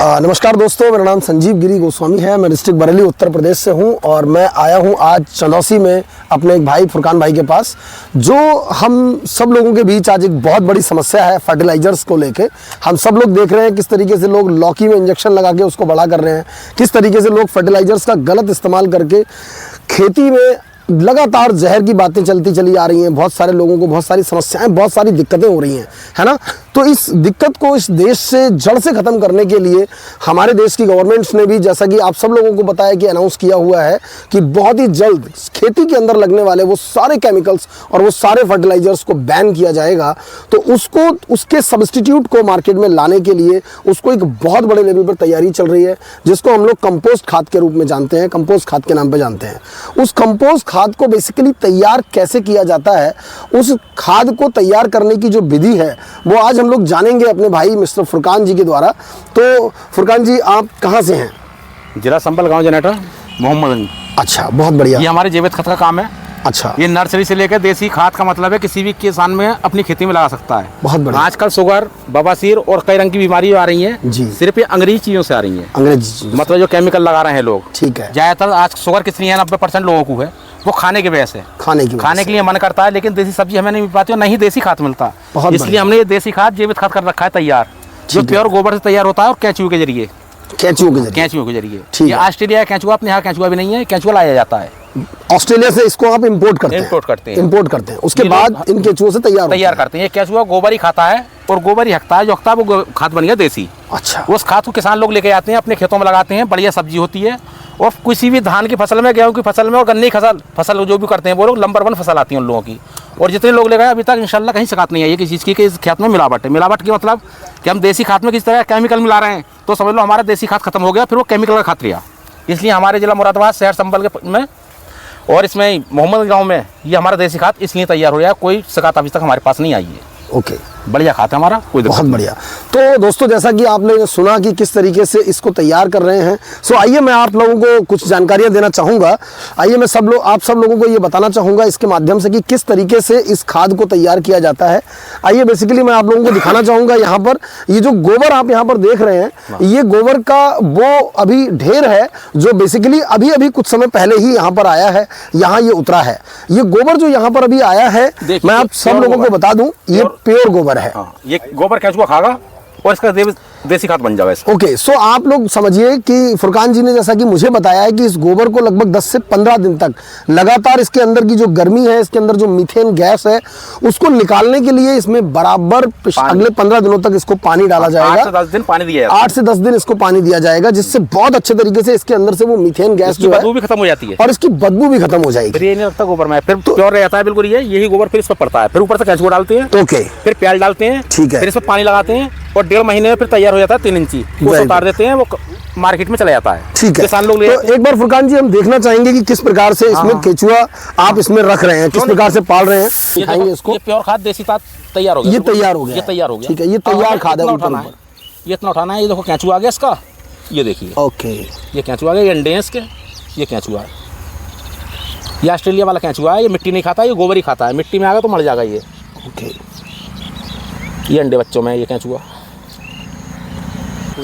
नमस्कार दोस्तों, मेरा नाम संजीव गिरी गोस्वामी है। मैं डिस्ट्रिक्ट बरेली उत्तर प्रदेश से हूं और मैं आया हूं आज चंदौसी में अपने एक भाई फुरकान भाई के पास। जो हम सब लोगों के बीच आज एक बहुत बड़ी समस्या है फर्टिलाइजर्स को लेके। हम सब लोग देख रहे हैं किस तरीके से लोग लौकी में इंजेक्शन लगा के उसको बड़ा कर रहे हैं, किस तरीके से लोग फर्टिलाइजर्स का गलत इस्तेमाल करके खेती में लगातार जहर की बातें चलती चली आ रही हैं। बहुत सारे लोगों को बहुत सारी समस्याएं, बहुत सारी दिक्कतें हो रही हैं, है ना। तो इस दिक्कत को इस देश से जड़ से ख़त्म करने के लिए हमारे देश की गवर्नमेंट्स ने भी, जैसा कि आप सब लोगों को बताया कि अनाउंस किया हुआ है कि बहुत ही जल्द खेती के अंदर लगने वाले वो सारे केमिकल्स और वो सारे फर्टिलाइजर्स को बैन किया जाएगा। तो उसको, उसके सब्स्टिट्यूट को मार्केट में लाने के लिए उसको एक बहुत बड़े लेवल पर तैयारी चल रही है, जिसको हम लोग कंपोस्ट खाद के रूप में जानते हैं, कंपोस्ट खाद के नाम पर जानते हैं। उस कंपोस्ट खाद को बेसिकली तैयार कैसे किया जाता है, उस खाद को तैयार करने की जो विधि है वो आज हम लोग जानेंगे अपने भाई मिस्टर फुरकान जी के द्वारा। तो फुरकान जी, आप कहाँ से हैं? जिला संबल, गांव जनरेटर, मोहम्मद। अच्छा, बहुत बढ़िया। ये हमारे जैविक खाद का काम है। अच्छा, ये नर्सरी से लेकर देसी खाद का मतलब है किसी भी किसान में अपनी खेती में लगा सकता है। बहुत बढ़िया। आजकल शुगर, बवासीर और कई रंग की बीमारी आ रही हैं जी, सिर्फ ये अंग्रेजी चीजों से आ रही हैं। अंग्रेजी मतलब जो केमिकल लगा रहे हैं लोग। ठीक है। ज्यादातर आज शुगर कितनी है, 90% लोगों को है, वो खाने की वजह से, खाने के लिए मन करता है, लेकिन देसी सब्जी हमें नहीं मिल पाती और नहीं देसी खाद मिलता। इसलिए हमने ये देसी खाद, जैविक खाद कर रखा है तैयार, जो प्योर गोबर से तैयार होता है और कैंचुओं के जरिए। कैंचुओं के जरिए। ये ऑस्ट्रेलिया का कैंचुआ, अपने यहाँ कैंचुआ भी नहीं है, कैंचुआ लाया जाता है ऑस्ट्रेलिया से। इसको आप इंपोर्ट करते हैं। उसके बाद इन केंचुओं से तैयार करते हैं। ये केंचुआ गोबर ही खाता है और गोबर ही हकता है, जो हकता है वो खाद बन गया देसी। अच्छा। उस खाद को किसान लोग लेके आते हैं, अपने खेतों में लगाते हैं, बढ़िया सब्जी होती है। और किसी भी धान की फसल में, गेहूं की फसल में और गन्ने की फसल जो भी करते हैं वो लोग नंबर 1 फसल आती है उन लोगों की। और जितने लोग ले गए अभी तक इंशाल्लाह कहीं शिकायत नहीं आई है किसी चीज़ की कि इस खेत में मिलावट है। मिलावट की मतलब कि हम देसी खाद में किस तरह केमिकल मिला रहे हैं, तो समझ लो हमारा देसी खाद खत्म हो गया, फिर वो केमिकल का खाद लिया। इसलिए हमारे जिला मुरादाबाद शहर संबल के में और इसमें मोहम्मद गाँव में ये हमारा देसी खाद इसलिए तैयार हो रहा है। कोई शिकायत अभी तक हमारे पास नहीं आई है। ओके, बढ़िया खाता है हमारा, कोई बहुत बढ़िया। तो दोस्तों, जैसा कि आपने सुना कि किस तरीके से इसको तैयार कर रहे हैं, सो आइए मैं आप लोगों को कुछ जानकारियां देना चाहूँगा। आइए मैं आप सब लोगों को ये बताना चाहूँगा इसके माध्यम से कि किस तरीके से इस खाद को तैयार किया जाता है। आइए बेसिकली मैं आप लोगों को दिखाना चाहूँगा। यहाँ पर ये जो गोबर आप यहाँ पर देख रहे हैं, ये गोबर का वो अभी ढेर है जो बेसिकली अभी कुछ समय पहले ही यहाँ पर आया है, यहाँ ये उतरा है। ये गोबर जो यहाँ पर अभी आया है, मैं आप सब लोगों को बता दूँ, ये प्योर गोबर है। ये गोबर केंचुआ खागा और इसका देसी खाद बन जाएगा। ओके, सो आप लोग समझिए कि फुरकान जी ने जैसा कि मुझे बताया है कि इस गोबर को लगभग 10 से 15 दिन तक लगातार इसके अंदर की जो गर्मी है, इसके अंदर जो मीथेन गैस है, उसको निकालने के लिए इसमें बराबर अगले 15 दिनों तक इसको पानी डाला जाएगा। 8 से 10 दिन पानी दिया जाएगा। 8 से 10 दिन इसको पानी दिया जाएगा, जिससे बहुत अच्छे तरीके से इसके अंदर से वो मीथेन गैस जो है बदबू भी खत्म हो जाती है और इसकी बदबू भी खत्म हो जाएगी। फिर ये नहीं लगता गोबर में, फिर प्योर रह जाता है बिल्कुल। यही गोबर फिर इस पर पड़ता है, फिर ऊपर से केंचुआ डालते हैं। ओके, फिर प्याज डालते हैं। ठीक है। फिर इसमें पानी लगाते हैं और 1.5 महीने में फिर तैयार हो जाता है 3 इंची। वो उतार देते हैं, वो मार्केट में चला जाता है। ठीक है, किसान लोग ले। तो एक बार फुरकान जी हम देखना चाहेंगे कि किस प्रकार से इसमें केंचुआ आप इसमें रख रहे हैं, किस प्रकार से पाल रहे हैं, दिखाएंगे इसको। ये प्योर खाद देसी खाद तैयार हो गया। ये तैयार हो गया। ठीक है, ये तैयार खाद है। ये इतना उठाना है। ये देखो केंचुआ आ गया इसका, ये देखिए। ओके, ये केंचुआ आ गया, ये अंडे हैं इसके, ये केंचुआ है। ये ऑस्ट्रेलिया वाला केंचुआ है, ये मिट्टी नहीं खाता, ये गोबर ही खाता है। मिट्टी में आ गया तो मर जाएगा ये। ओके, ये अंडे बच्चों में ये केंचुआ।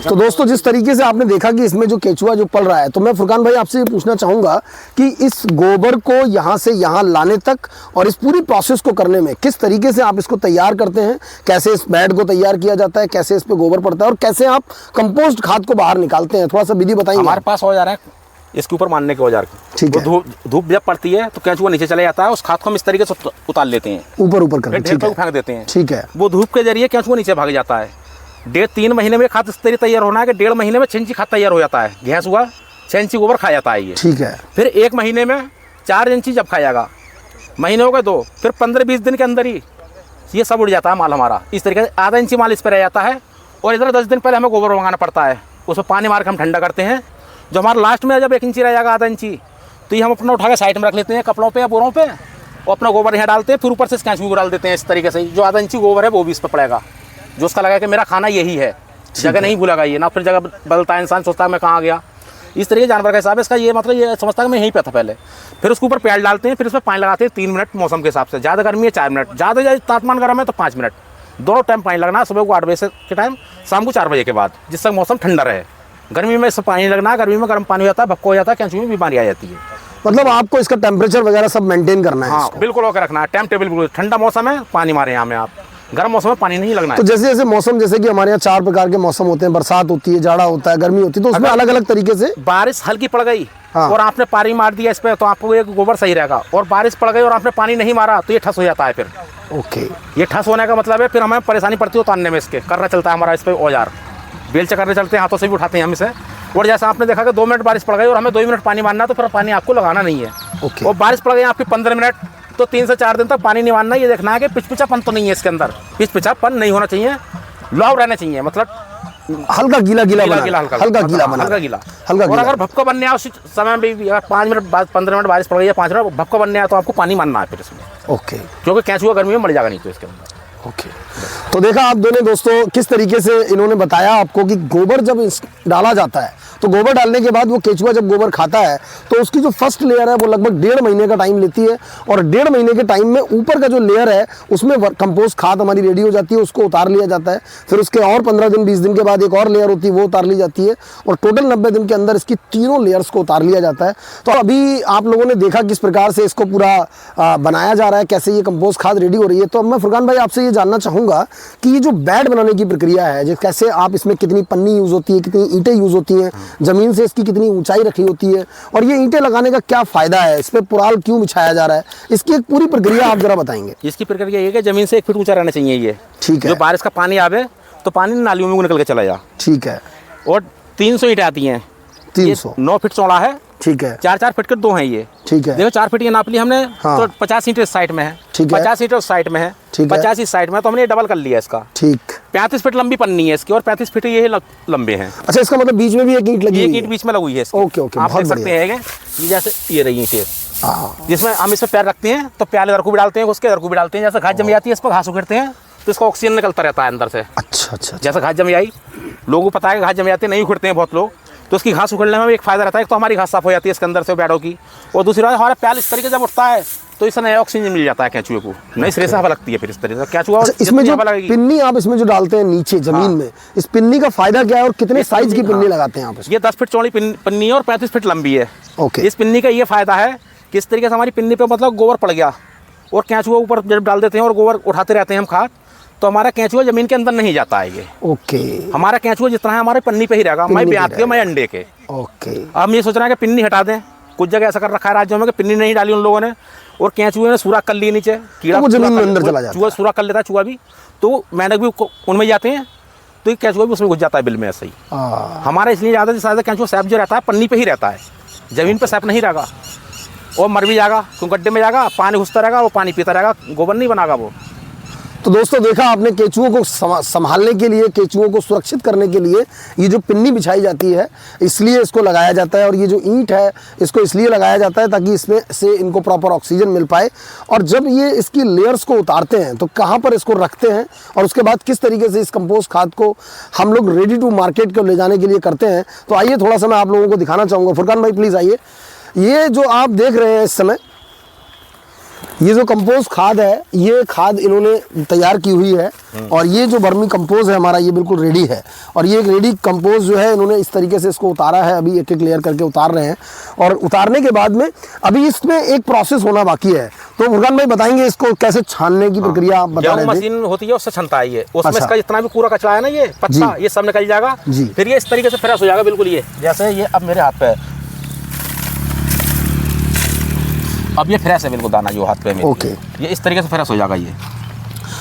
तो दोस्तों, जिस तरीके से आपने देखा कि इसमें जो केंचुआ जो पल रहा है, तो मैं फुरकान भाई आपसे ये पूछना चाहूँगा कि इस गोबर को यहाँ से यहाँ लाने तक और इस पूरी प्रोसेस को करने में किस तरीके से आप इसको तैयार करते हैं, कैसे इस बेड को तैयार किया जाता है, कैसे इस पे गोबर पड़ता है और कैसे आप कंपोस्ट खाद को बाहर निकालते हैं, थोड़ा सा विधि बताइए। हमारे पास औजार है इसके ऊपर मारने के औजार। ठीक है। धूप जब पड़ती है तो केंचुआ नीचे चले जाता है, उस खाद को हम इस तरीके से उतार लेते हैं, ऊपर करके ढेर पे फेंक देते हैं। ठीक है। वो धूप के जरिए केंचुआ नीचे भाग जाता है। 3 महीने में खाद इस तरीके तैयार होना है कि 1.5 महीने में 6 इंची खाद तैयार हो जाता है। घास हुआ 6 इंची गोबर खा जाता है ये। ठीक है। फिर 1 महीने में 4 इंची जब खाएगा, महीने हो गए 2, फिर 15-20 दिन के अंदर ही ये सब उड़ जाता है माल हमारा। इस तरीके से आधा इंची माल इस पर रह जाता है और इधर 10 दिन पहले हमें गोबर मंगाना पड़ता है, उसमें पानी मार के हम ठंडा करते हैं। जो हमारा लास्ट में जब 1 इंची रह जाएगा, आधा इंची, तो ये हम अपना उठा के साइड में रख लेते हैं कपड़ों पे या बोरों पे और अपना गोबर यहाँ डालते हैं। फिर ऊपर से केंचुए को डाल देते हैं इस तरीके से। जो आधा इंची गोबर है वो भी इस पर पड़ेगा, जो उसका लगा कि मेरा खाना यही है, जगह नहीं भूलेगा ये ना। फिर जगह बदलता है, इंसान सोचता है मैं कहाँ गया। इस तरीके जानवर का हिसाब है इसका। ये मतलब ये समझता है मैं यहीं पे था पहले। फिर उसके ऊपर प्याज डालते हैं, फिर उसमें पानी लगाते हैं 3 मिनट मौसम के हिसाब से। ज़्यादा गर्मी है 4 मिनट, ज़्यादा तापमान गर्म है तो 5 मिनट। दोनों टाइम पानी लगना है, सुबह को 8 बजे के टाइम, शाम को 4 बजे के बाद, जिससे मौसम ठंडा रहे। गर्मी में इससे पानी लगना है, गर्मी में गर्म पानी हो जाता है, भक्को हो जाता है, केंचुए में बीमारी आ जाती है। मतलब आपको इसका टेम्परेचर वगैरह सब मेंटेन करना है हाँ इसको। बिल्कुल होकर रखना है, टाइम टेबल बिल्कुल। ठंडा मौसम है पानी मारे यहाँ में, आप गर्म मौसम में पानी नहीं लगना तो है। जैसे जैसे मौसम, जैसे कि हमारे यहाँ 4 प्रकार के मौसम होते हैं, बरसात होती है, जाड़ा होता है, गर्मी होती है, तो उसमें अलग अलग तरीके से। बारिश हल्की पड़ गई हाँ। और आपने पानी मार दिया इस पे, तो आपको ये गोबर सही रहेगा। और बारिश पड़ गई और आपने पानी नहीं मारा तो ये ठस हो जाता है। फिर ओके, ये ठस होने का मतलब है फिर हमें परेशानी पड़ती है उतारने में। इसके करना चलता है हमारा इस पे औजार, बेल से करने चलते हैं, हाथों से भी उठाते हैं हम इसे। और जैसा आपने देखा कि 2 मिनट बारिश पड़ गई और हमें 2 मिनट पानी मारना, तो फिर पानी आपको लगाना नहीं है। ओके। और बारिश पड़ गई आपकी 15 मिनट, तो 3 से 4 दिन तक पानी नहीं मारना। ये देखना है कि पिचपिचापन तो नहीं है इसके अंदर, पिचपिचापन नहीं होना चाहिए, लॉव रहना चाहिए, मतलब हल्का गीला गीला गीला बना, गीला, हल्का गीला बना, हल्का गीला। हल्का और गीला। अगर भपका बनने आया उस समय में भी, अगर 5 मिनट बाद 15 मिनट बारिश पड़ गई या 5 मिनट भपका बनने आया, तो आपको पानी मारना है फिर इसमें, ओके क्योंकि केंचुआ गर्मी में मर जाएगा नहीं तो इसके अंदर। ओके। तो देखा आप दोनों दोस्तों किस तरीके से इन्होंने बताया आपको कि गोबर जब डाला जाता है, तो गोबर डालने के बाद वो केचुआ जब गोबर खाता है तो उसकी जो फर्स्ट लेयर है वो लगभग 1.5 महीने का टाइम लेती है। और 1.5 महीने के टाइम में ऊपर का जो लेयर है उसमें कंपोस्ट खाद हमारी रेडी हो जाती है, उसको उतार लिया जाता है। फिर उसके और 15 दिन 20 दिन के बाद एक और लेयर होती है, वो उतार ली जाती है। और टोटल 90 दिन के अंदर इसकी तीनों लेयर्स को उतार लिया जाता है। तो अभी आप लोगों ने देखा किस प्रकार से इसको पूरा बनाया जा रहा है, कैसे ये कंपोस्ट खाद रेडी हो रही है। तो अब मैं फुरकान भाई आपसे ये जानना चाहूँगा कि ये जो बेड बनाने की प्रक्रिया है, कैसे आप इसमें कितनी पन्नी यूज़ होती है, कितनी ईंटें यूज़ होती हैं, ज़मीन से इसकी कितनी ऊंचाई रखी होती है, और ये ईंटें लगाने का क्या फ़ायदा है, इस पर पुराल क्यों बिछाया जा रहा है, इसकी एक पूरी प्रक्रिया आप जरा बताएंगे। इसकी प्रक्रिया ये है कि ज़मीन से 1 फीट ऊंचा रहना चाहिए ये। ठीक है। जो बारिश का पानी आवे तो पानी नालियों में निकल के चला जा। ठीक है। और 300 ईंटें आती हैं, 300, 9 फीट चौड़ा है, ठीक है। 4-4 फीट के 2 हैं ये। ठीक है। देखो 4 फीट की नाप ली हमने, हाँ। तो 50 ईंटें इस साइड में है, ठीक है। 50 ईंटें उस साइड में है, ठीक है। 50 इस साइड में, तो हमने ये डबल कर लिया इसका। ठीक। 35 फीट लंबी पन्नी है इसकी और 35 फीट ये लंबे हैं। अच्छा, इसका मतलब बीच में भी एक ईंट लगी एक हुई ईंट है। बीच में लगी हुई है इसकी। ओके, ओके, आप बहुत देख सकते हैं ये जैसे ये रही ईंटें, हाँ। जिसमें हम इसमें पैर रखते हैं तो प्याले इधर को भी डालते हैं, उसके इधर को भी डालते हैं। जैसे घास जम जाती है इस पर घास उखेड़ते हैं तो इसका ऑक्सीजन निकलता रहता है अंदर से। अच्छा अच्छा। जैसे घास जम आई, लोगों को पता है कि घास जम जाती है, नहीं उखड़ते हैं बहुत लोग, तो उसकी घास उखड़ने में भी एक फ़ायदा रहता है। एक तो हमारी घास साफ हो जाती है इसके अंदर से बैडों की, और दूसरी बात हमारा प्याल इस तरीके से जब उठता है तो इससे नया ऑक्सीजन मिल जाता है केंचुए को, नई सिरे से हवा लगती है फिर इस तरीके से केंचुआ। इसमें जो पिन्नी आप इसमें जो डालते हैं नीचे जमीन में, इस पिन्नी का फायदा क्या है और कितने साइज की पिन्नी लगाते हैं आप इसमें? ये 10 फीट चौड़ी पन्नी है और 35 फीट लंबी है। ओके। इस पिन्नी का ये फायदा है कि इस तरीके से हमारी पिन्नी पे मतलब गोबर पड़ गया और केंचुआ ऊपर जब डाल देते हैं और गोबर उठाते रहते हैं हम खाद, तो हमारा केंचुआ जमीन के अंदर नहीं जाता है। ये ओके। हमारा केंचुआ जितना है हमारे पन्नी पे ही रहेगा, मैं ब्यात के मैं अंडे के। ओके। अब हम ये सोच रहे हैं कि पिन्नी हटा दें, कुछ जगह ऐसा कर रखा है राज्यों में कि पिन्नी नहीं डाली उन लोगों ने, और केंचुए ने सुराख कर लिए नीचे, कीड़ा वो जमीन में अंदर चला जाता है। चूहा सुराख कर लेता है, चूहा भी, तो मेंढक भी उनमें जाते हैं, तो केंचुआ भी उसमें घुस जाता है बिल में ऐसे ही। हमारा इसलिए ज़्यादा से ज़्यादा केंचुआ सैप जो रहता है पन्नी पे ही रहता है, ज़मीन पे सैप नहीं रहेगा, और मर भी जाएगा क्योंकि गड्ढे में जाएगा, पानी घुसता रहेगा, वो पानी पीता रहेगा, गोबर नहीं बनागा वो। तो दोस्तों देखा आपने, केंचुओं को संभालने के लिए, केंचुओं को सुरक्षित करने के लिए ये जो पिन्नी बिछाई जाती है इसलिए इसको लगाया जाता है, और ये जो ईंट है इसको इसलिए लगाया जाता है ताकि इसमें से इनको प्रॉपर ऑक्सीजन मिल पाए। और जब ये इसकी लेयर्स को उतारते हैं तो कहाँ पर इसको रखते हैं और उसके बाद किस तरीके से इस कंपोस्ट खाद को हम लोग रेडी टू मार्केट को ले जाने के लिए करते हैं, तो आइए थोड़ा सा मैं आप लोगों को दिखाना चाहूँगा। फुरकान भाई प्लीज़ आइए। ये जो आप देख रहे हैं इस समय, ये जो कंपोस्ट खाद है, ये खाद इन्होंने तैयार की हुई है, और ये जो वर्मी कंपोस्ट है हमारा, ये बिल्कुल रेडी है। और ये एक रेडी कंपोस्ट जो है इन्होंने इस तरीके से इसको उतारा है, अभी एक एक लेयर करके उतार रहे हैं। और उतारने के बाद में अभी इसमें एक प्रोसेस होना बाकी है, तो फुरकान भाई बताएंगे इसको कैसे छानने की प्रक्रिया आप बता रहे थे। मशीन होती है उससे छनता है ये, उसमें अच्छा। इसका जितना भी कूड़ा कचरा है ना, ये पत्ता, ये सब निकल जाएगा जी। फिर ये इस तरीके से फ्रेश हो जाएगा बिल्कुल। ये जैसे ये अब मेरे हाथ पे है, अब ये फ्रेश है बिल्कुल, दाना जो हाथ पे मेरे। ओके। ये इस तरीके से फ्रेश हो जाएगा ये।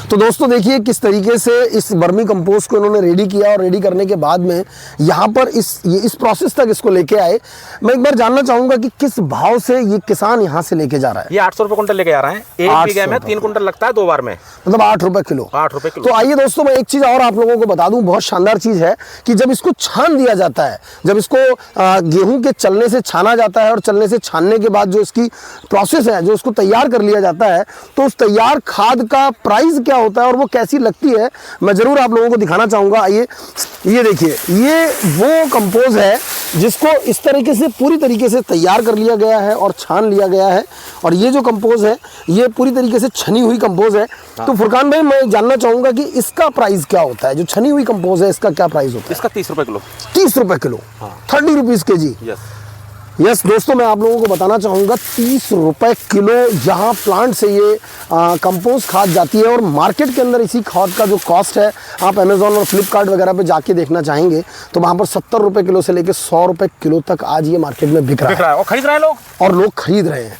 तो दोस्तों देखिए किस तरीके से इस वर्मी कंपोस्ट को इन्होंने रेडी किया, और रेडी करने के बाद में यहाँ पर इस प्रोसेस तक इसको लेके आए। मैं एक बार जानना चाहूँगा कि किस भाव से ये किसान यहाँ से लेके जा रहा है। ये 800 रुपये कुंटल लेके आ रहे हैं, एक बीघे में 3 कुंटल लगता है 2 बार में, मतलब 8 रुपये किलो। 8 रुपये किलो। तो आइए दोस्तों, मैं एक चीज़ और आप लोगों को बता दूं, बहुत शानदार चीज़ है कि जब इसको छान दिया जाता है, जब इसको गेहूं के चलने से छाना जाता है, और चलने से छानने के बाद जो इसकी प्रोसेस है, जो इसको तैयार कर लिया जाता है, तो उस तैयार खाद का प्राइस क्या होता है और वो कैसी लगती है, मैं ज़रूर आप लोगों को दिखाना चाहूँगा। आइए, ये देखिए, ये वो कंपोज है जिसको इस तरीके से पूरी तरीके से तैयार कर लिया गया है और छान लिया गया है। और ये जो कंपोज है ये पूरी तरीके से छनी हुई कंपोज है। तो फुरकान भाई मैं जानना चाहूँगा कि इसका प्राइस क्या होता है, जो छनी हुई कंपोज है इसका क्या प्राइस होता है? इसका 30 रुपये किलो। 30 रुपये किलो, 30 रुपीज़ के जी। यस दोस्तों, मैं आप लोगों को बताना चाहूँगा 30 रुपये किलो यहाँ प्लांट से ये कंपोस्ट खाद जाती है। और मार्केट के अंदर इसी खाद का जो कॉस्ट है, आप अमेज़ॉन और फ्लिपकार्ट वगैरह पे जाके देखना चाहेंगे तो वहाँ पर 70 रुपये किलो से लेकर 100 रुपये किलो तक आज ये मार्केट में बिक रहा है और खरीद रहे हैं लोग, और लोग खरीद रहे हैं।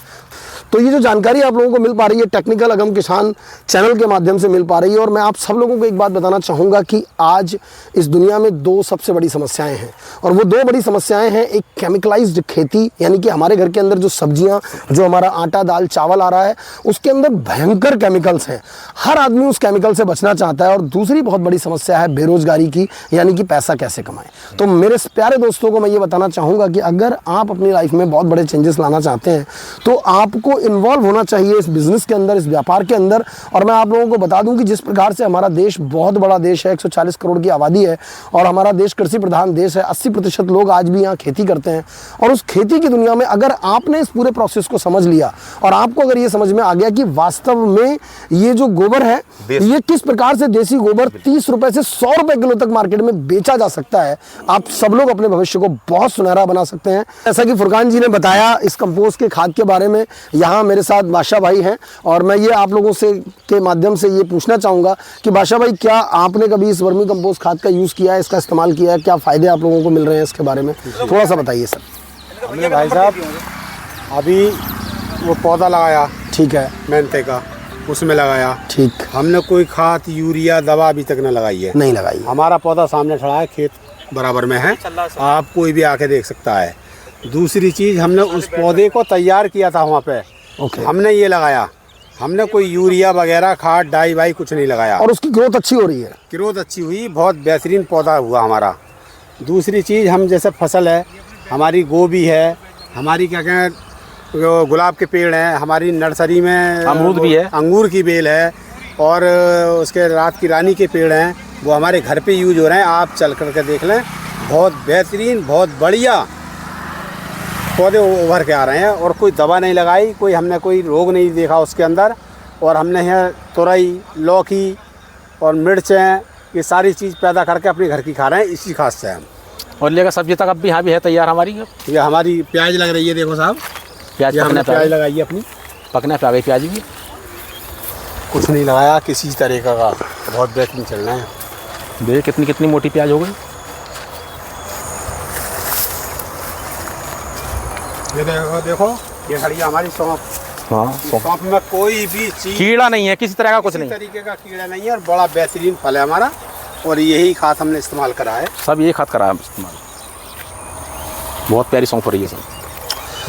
तो ये जो जानकारी आप लोगों को मिल पा रही है टेक्निकल अगम किसान चैनल के माध्यम से मिल पा रही है। और मैं आप सब लोगों को एक बात बताना चाहूँगा कि आज इस दुनिया में दो सबसे बड़ी समस्याएं हैं, और वो दो बड़ी समस्याएं हैं। एक केमिकलाइज्ड खेती, यानी कि हमारे घर के अंदर जो सब्जियां, जो हमारा आटा दाल चावल आ रहा है उसके अंदर भयंकर केमिकल्स हैं, हर आदमी उस केमिकल से बचना चाहता है। और दूसरी बहुत बड़ी समस्या है बेरोजगारी की, यानी कि पैसा कैसे कमाएं। तो मेरे प्यारे दोस्तों को मैं ये बताना चाहूँगा कि अगर आप अपनी लाइफ में बहुत बड़े चेंजेस लाना चाहते हैं तो आपको इन्वॉल्व होना चाहिए इस बिजनेस के अंदर, इस व्यापार के अंदर। और मैं आप लोगों को बता दूं कि जिस प्रकार से हमारा देश बहुत बड़ा देश है, 140 करोड़ की आबादी है और हमारा देश कृषि प्रधान देश है, 80% लोग आज भी यहाँ खेती करते हैं। और उस खेती की दुनिया में अगर आपने इस पूरे प्रोसेस को समझ लिया और आपको अगर ये समझ में आ गया कि वास्तव में ये जो गोबर है ये किस प्रकार से देसी गोबर 30 रुपए से 100 रुपए किलो तक मार्केट में बेचा जा सकता है, आप सब लोग अपने भविष्य को बहुत सुनहरा बना सकते हैं। जैसा कि फुरकान जी ने बताया इस कंपोस्ट के खाद के बारे में, यहाँ मेरे साथ बादशाह भाई हैं और मैं ये आप लोगों से के माध्यम से ये पूछना चाहूँगा कि बादशाह भाई, क्या आपने कभी इस वर्मी कंपोस्ट खाद का यूज़ किया है, इसका इस्तेमाल किया है, क्या फ़ायदे आप लोगों को मिल रहे हैं इसके बारे में थोड़ा सा बताइए सर। हमने भाई साहब अभी वो पौधा लगाया, ठीक है, मेंथे का, उसमें लगाया, ठीक, हमने कोई खाद यूरिया दवा अभी तक न लगाई है, नहीं लगाई। हमारा पौधा सामने खड़ा है, खेत बराबर में है, आप कोई भी आके देख सकता है। दूसरी चीज़, हमने उस पौधे को तैयार किया था वहाँ पे, हमने ये लगाया, हमने कोई यूरिया वगैरह खाद डाई वाई कुछ नहीं लगाया और उसकी ग्रोथ अच्छी हो रही है। ग्रोथ अच्छी हुई, बहुत बेहतरीन पौधा हुआ हमारा। दूसरी चीज़, हम जैसे फसल है, हमारी गोभी है, हमारी क्या कहें गुलाब के पेड़ हैं, हमारी नर्सरी में अमरूद भी है, अंगूर की बेल है, और उसके रात की रानी के पेड़ हैं, वो हमारे घर पे यूज हो रहे हैं। आप चल कर के देख लें, बहुत बेहतरीन, बहुत बढ़िया पौधे उभर के आ रहे हैं। और कोई दवा नहीं लगाई, कोई हमने कोई रोग नहीं देखा उसके अंदर। और हमने यहाँ तुरई, लौकी और मिर्चें, ये सारी चीज़ पैदा करके अपने घर की खा रहे हैं, इसी खास से हम। और लेकर सब्जी तक अब भी यहाँ भी है तैयार हमारी। ये हमारी प्याज लग रही है, देखो साहब, प्याज प्याज लगाई है अपनी, पकने पे आ गई प्याज भी। कुछ नहीं लगाया किसी तरीके का, बहुत बेहतरीन चल रहे हैं। देखिए कितनी कितनी मोटी प्याज हो गई। ये देखो, देखो ये खड़ी है हमारी सौंफ। हाँ, सौंफ में कोई भी चीज कीड़ा नहीं है, किसी तरह का कुछ नहीं, तरीके का कीड़ा नहीं है, और बड़ा बेहतरीन फल है हमारा। और यही खाद हमने इस्तेमाल करा है, सब ये खाद करा है इस्तेमाल। बहुत प्यारी सौंफ हो रही है सर,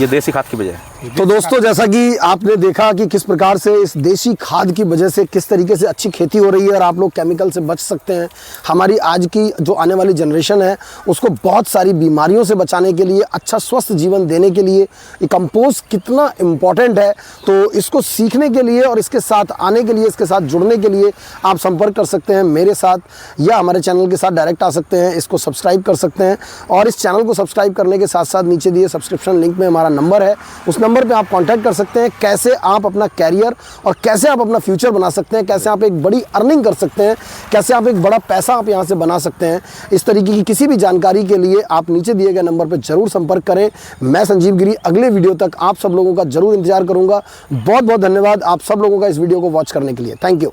ये देसी खाद की वजह है। तो दोस्तों, जैसा कि आपने देखा कि किस प्रकार से इस देसी खाद की वजह से किस तरीके से अच्छी खेती हो रही है और आप लोग केमिकल से बच सकते हैं। हमारी आज की जो आने वाली जनरेशन है उसको बहुत सारी बीमारियों से बचाने के लिए, अच्छा स्वस्थ जीवन देने के लिए ये कंपोस्ट कितना इम्पॉर्टेंट है, तो इसको सीखने के लिए और इसके साथ आने के लिए, इसके साथ जुड़ने के लिए आप संपर्क कर सकते हैं मेरे साथ या हमारे चैनल के साथ डायरेक्ट आ सकते हैं। इसको सब्सक्राइब कर सकते हैं और इस चैनल को सब्सक्राइब करने के साथ साथ नीचे दिए सब्सक्रिप्शन लिंक में हमारा नंबर है, उस नंबर पे आप कांटेक्ट कर सकते हैं। कैसे आप अपना कैरियर और कैसे आप अपना फ्यूचर बना सकते हैं, कैसे आप एक बड़ी अर्निंग कर सकते हैं, कैसे आप एक बड़ा पैसा आप यहाँ से बना सकते हैं, इस तरीके की किसी भी जानकारी के लिए आप नीचे दिए गए नंबर पर जरूर संपर्क करें। मैं संजीव गिरी अगले वीडियो तक आप सब लोगों का जरूर इंतजार करूँगा। बहुत बहुत धन्यवाद आप सब लोगों का इस वीडियो को वॉच करने के लिए। Thank you.